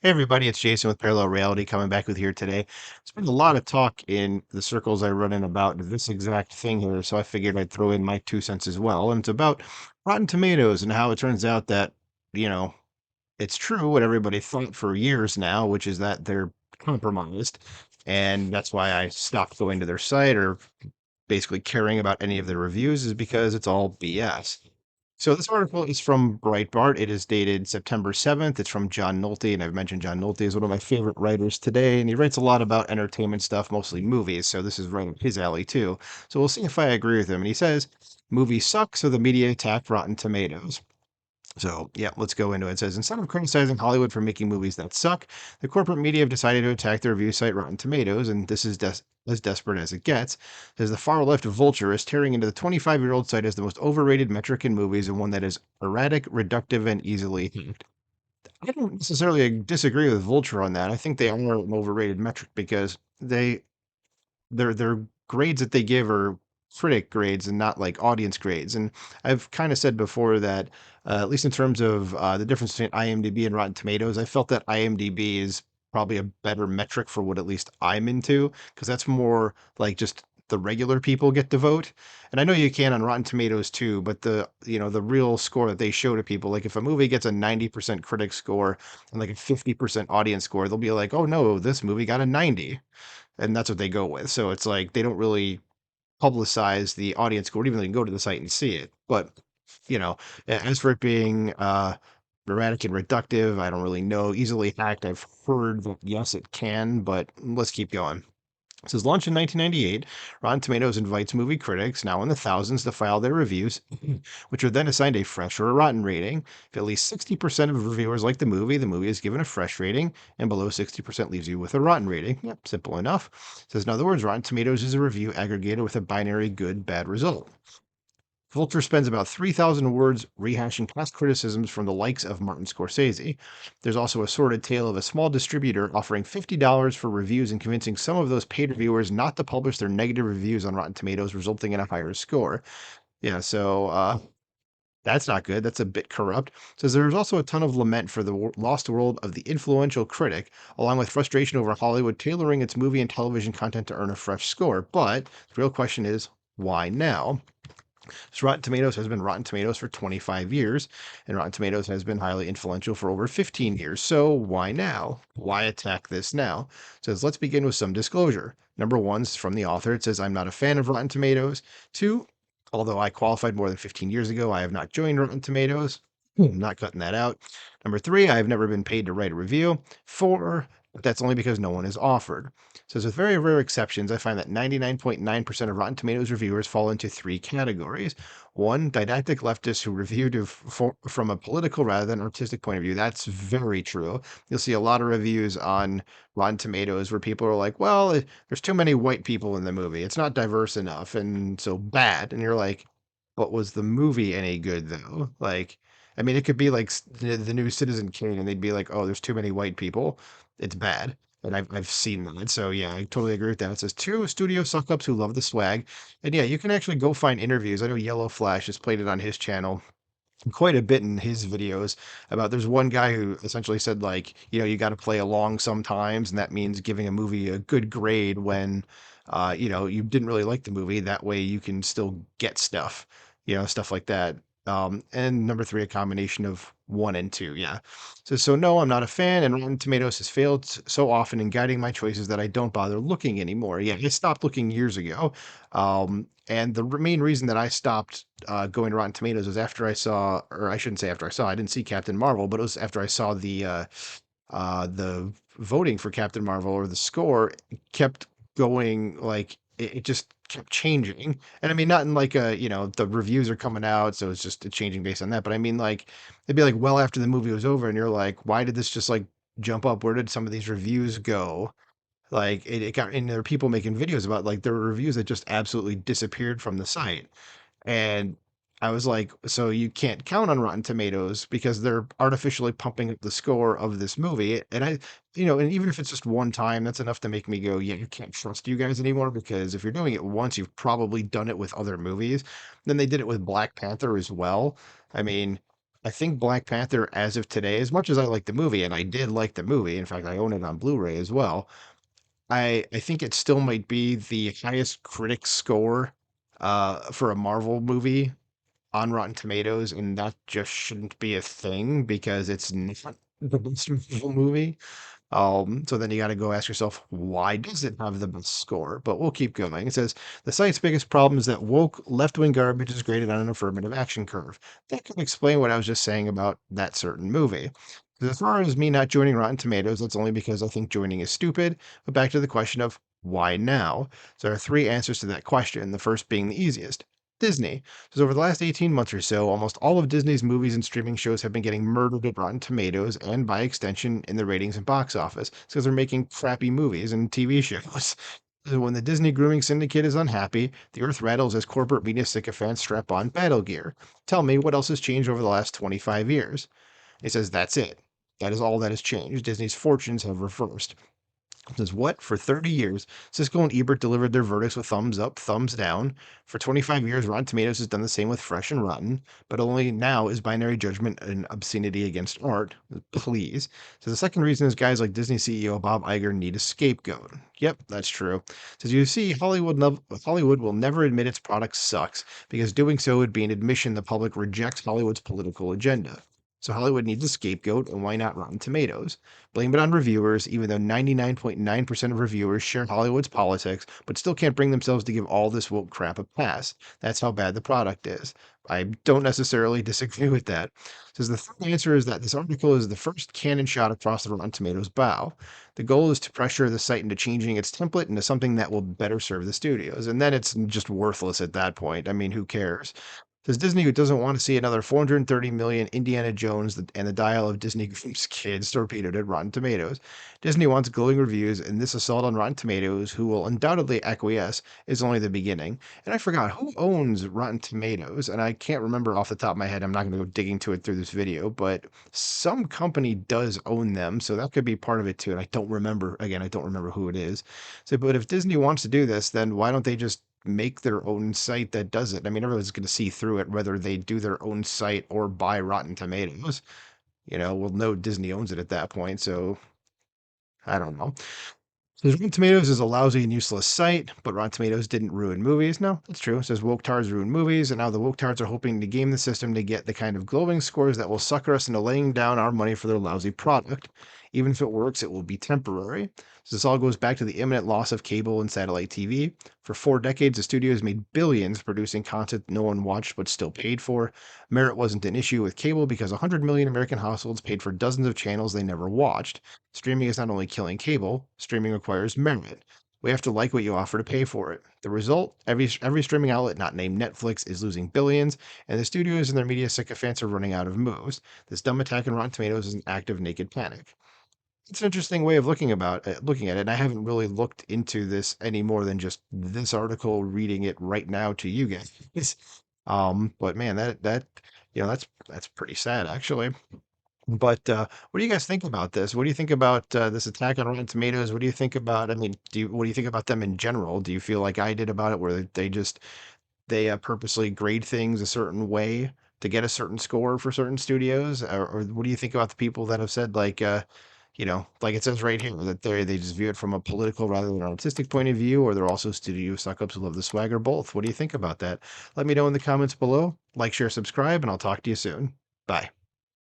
Hey everybody, it's Jason with Parallel Reality coming back with here today. There's been a lot of talk in the circles I run in about this exact thing here, so I figured I'd throw in my 2 cents as well. And it's about Rotten Tomatoes and how it turns out that, you know, it's true what everybody thought for years now, which is that they're compromised. And that's why I stopped going to their site or basically caring about any of their reviews is because it's all BS. So this article is from Breitbart. It is dated September 7th. It's from John Nolte, and I've mentioned John Nolte is one of my favorite writers today, and he writes a lot about entertainment stuff, mostly movies, so this is right up his alley too. So we'll see if I agree with him. And he says, movie sucks, so the media attacked Rotten Tomatoes. So, yeah, let's go into it. It says, instead of criticizing Hollywood for making movies that suck, the corporate media have decided to attack the review site Rotten Tomatoes, and this is as desperate as it gets. It says the far left of Vulture is tearing into the 25-year-old site as the most overrated metric in movies and one that is erratic, reductive, and easily hacked. I don't necessarily disagree with Vulture on that. I think they are an overrated metric because their grades that they give are critic grades and not like audience grades. And I've kind of said before that, at least in terms of the difference between IMDb and Rotten Tomatoes, I felt that IMDb is probably a better metric for what at least I'm into, because that's more like just the regular people get to vote. And I know you can on Rotten Tomatoes too, but the real score that they show to people, like if a movie gets a 90% critic score and like a 50% audience score, they'll be like, oh no, this movie got a 90, and that's what they go with. So it's like they don't really publicize the audience score, even though you can go to the site and see it. But as for it being erratic and reductive, I don't really know. Easily hacked, I've heard that yes, it can, but let's keep going. It says launched in 1998, Rotten Tomatoes invites movie critics, now in the thousands, to file their reviews, which are then assigned a fresh or a rotten rating. If at least 60% of reviewers like the movie is given a fresh rating, and below 60% leaves you with a rotten rating. Yep, simple enough. It says, in other words, Rotten Tomatoes is a review aggregator with a binary good, bad result. Vulture spends about 3,000 words rehashing past criticisms from the likes of Martin Scorsese. There's also a sordid tale of a small distributor offering $50 for reviews and convincing some of those paid reviewers not to publish their negative reviews on Rotten Tomatoes, resulting in a higher score. Yeah, so that's not good. That's a bit corrupt. Says there's also a ton of lament for the lost world of the influential critic, along with frustration over Hollywood tailoring its movie and television content to earn a fresh score. But the real question is, why now? So Rotten Tomatoes has been Rotten Tomatoes for 25 years, and Rotten Tomatoes has been highly influential for over 15 years. So why now? Why attack this now? It says, let's begin with some disclosure. Number one is from the author. It says, I'm not a fan of Rotten Tomatoes. Two, although I qualified more than 15 years ago, I have not joined Rotten Tomatoes. Not cutting that out. Number three, I have never been paid to write a review. Four, but that's only because no one is offered. Says with very rare exceptions, I find that 99.9% of Rotten Tomatoes reviewers fall into three categories. One, didactic leftists who review from a political rather than artistic point of view. That's very true. You'll see a lot of reviews on Rotten Tomatoes where people are like, well, there's too many white people in the movie. It's not diverse enough, and so bad. And you're like, but was the movie any good though? Like, I mean, it could be like the new Citizen Kane, and they'd be like, "Oh, there's too many white people. It's bad." And I've seen that, so yeah, I totally agree with that. It says two studio suck-ups who love the swag, and yeah, you can actually go find interviews. I know Yellow Flash has played it on his channel quite a bit in his videos about. There's one guy who essentially said like, you got to play along sometimes, and that means giving a movie a good grade when you didn't really like the movie. That way you can still get stuff, stuff like that. And number three, a combination of one and two. Yeah. So no, I'm not a fan, and Rotten Tomatoes has failed so often in guiding my choices that I don't bother looking anymore. Yeah, I stopped looking years ago. And the main reason that I stopped going to Rotten Tomatoes was after I saw, or I shouldn't say after I saw, I didn't see Captain Marvel, but it was after I saw the voting for Captain Marvel, or the score kept going, like it just kept changing. And I mean, not in like the reviews are coming out, so it's just changing based on that. But I mean, like it'd be like well after the movie was over, and you're like, why did this just like jump up? Where did some of these reviews go? Like it got, and there are people making videos about like there were reviews that just absolutely disappeared from the site. And I was like, so you can't count on Rotten Tomatoes because they're artificially pumping up the score of this movie. And and even if it's just one time, that's enough to make me go, yeah, you can't trust you guys anymore, because if you're doing it once, you've probably done it with other movies. Then they did it with Black Panther as well. I mean, I think Black Panther, as of today, as much as I like the movie, and I did like the movie, in fact, I own it on Blu-ray as well. I think it still might be the highest critic score for a Marvel movie on Rotten Tomatoes, and that just shouldn't be a thing because it's not the best Marvel movie. So then you got to go ask yourself, why does it have the best score? But we'll keep going. It says the site's biggest problem is that woke left-wing garbage is graded on an affirmative action curve. That could explain what I was just saying about that certain movie. 'Cause as far as me not joining Rotten Tomatoes, that's only because I think joining is stupid. But back to the question of why now? So there are three answers to that question. The first being the easiest. Disney. Because over the last 18 months or so, almost all of Disney's movies and streaming shows have been getting murdered at Rotten Tomatoes and by extension in the ratings and box office. It's because they're making crappy movies and TV shows. So when the Disney grooming syndicate is unhappy, the earth rattles as corporate media sycophants strap on battle gear. Tell me what else has changed over the last 25 years? It says that's it. That is all that has changed. Disney's fortunes have reversed. Says what? For 30 years, Siskel and Ebert delivered their verdicts with thumbs up, thumbs down. For 25 years, Rotten Tomatoes has done the same with Fresh and Rotten, but only now is binary judgment an obscenity against art. Please. So the second reason is guys like Disney CEO Bob Iger need a scapegoat. Yep, that's true. Says you see, Hollywood will never admit its product sucks because doing so would be an admission the public rejects Hollywood's political agenda. So Hollywood needs a scapegoat, and why not Rotten Tomatoes? Blame it on reviewers, even though 99.9% of reviewers share Hollywood's politics, but still can't bring themselves to give all this woke crap a pass. That's how bad the product is. I don't necessarily disagree with that. Says the third answer is that this article is the first cannon shot across the Rotten Tomatoes bow. The goal is to pressure the site into changing its template into something that will better serve the studios, and then it's just worthless at that point. I mean, who cares? Says Disney who doesn't want to see another 430 million Indiana Jones and the dial of Disney Group's kids torpedoed at Rotten Tomatoes. Disney wants glowing reviews, and this assault on Rotten Tomatoes, who will undoubtedly acquiesce, is only the beginning. And I forgot who owns Rotten Tomatoes, and I can't remember off the top of my head. I'm not going to go digging to it through this video, but some company does own them, so that could be part of it too. And I don't remember, again, I don't remember who it is. So, but if Disney wants to do this, then why don't they just make their own site that does it? I mean, everyone's going to see through it, whether they do their own site or buy Rotten Tomatoes. We'll know Disney owns it at that point. So I don't know. Says Rotten Tomatoes is a lousy and useless site, but Rotten Tomatoes didn't ruin movies. No, that's true. It says woke tards ruin movies, and now the woke tards are hoping to game the system to get the kind of glowing scores that will sucker us into laying down our money for their lousy product. Even if it works, it will be temporary. So this all goes back to the imminent loss of cable and satellite TV. For 4 decades, the studios made billions producing content no one watched but still paid for. Merit wasn't an issue with cable because 100 million American households paid for dozens of channels they never watched. Streaming is not only killing cable, streaming requires merit. We have to like what you offer to pay for it. The result, every streaming outlet not named Netflix is losing billions, and the studios and their media sycophants are running out of moves. This dumb attack on Rotten Tomatoes is an act of naked panic. It's an interesting way of looking at it, and I haven't really looked into this any more than just this article, reading it right now to you guys. But man, that's pretty sad actually. But what do you guys think about this? What do you think about this attack on Rotten Tomatoes? What do you think about? I mean, what do you think about them in general? Do you feel like I did about it, where they purposely grade things a certain way to get a certain score for certain studios, or what do you think about the people that have said like, like it says right here that they just view it from a political rather than an artistic point of view, or they're also studio suck-ups who love the swag, or both? What do you think about that? Let me know in the comments below. Like, share, subscribe, and I'll talk to you soon. Bye.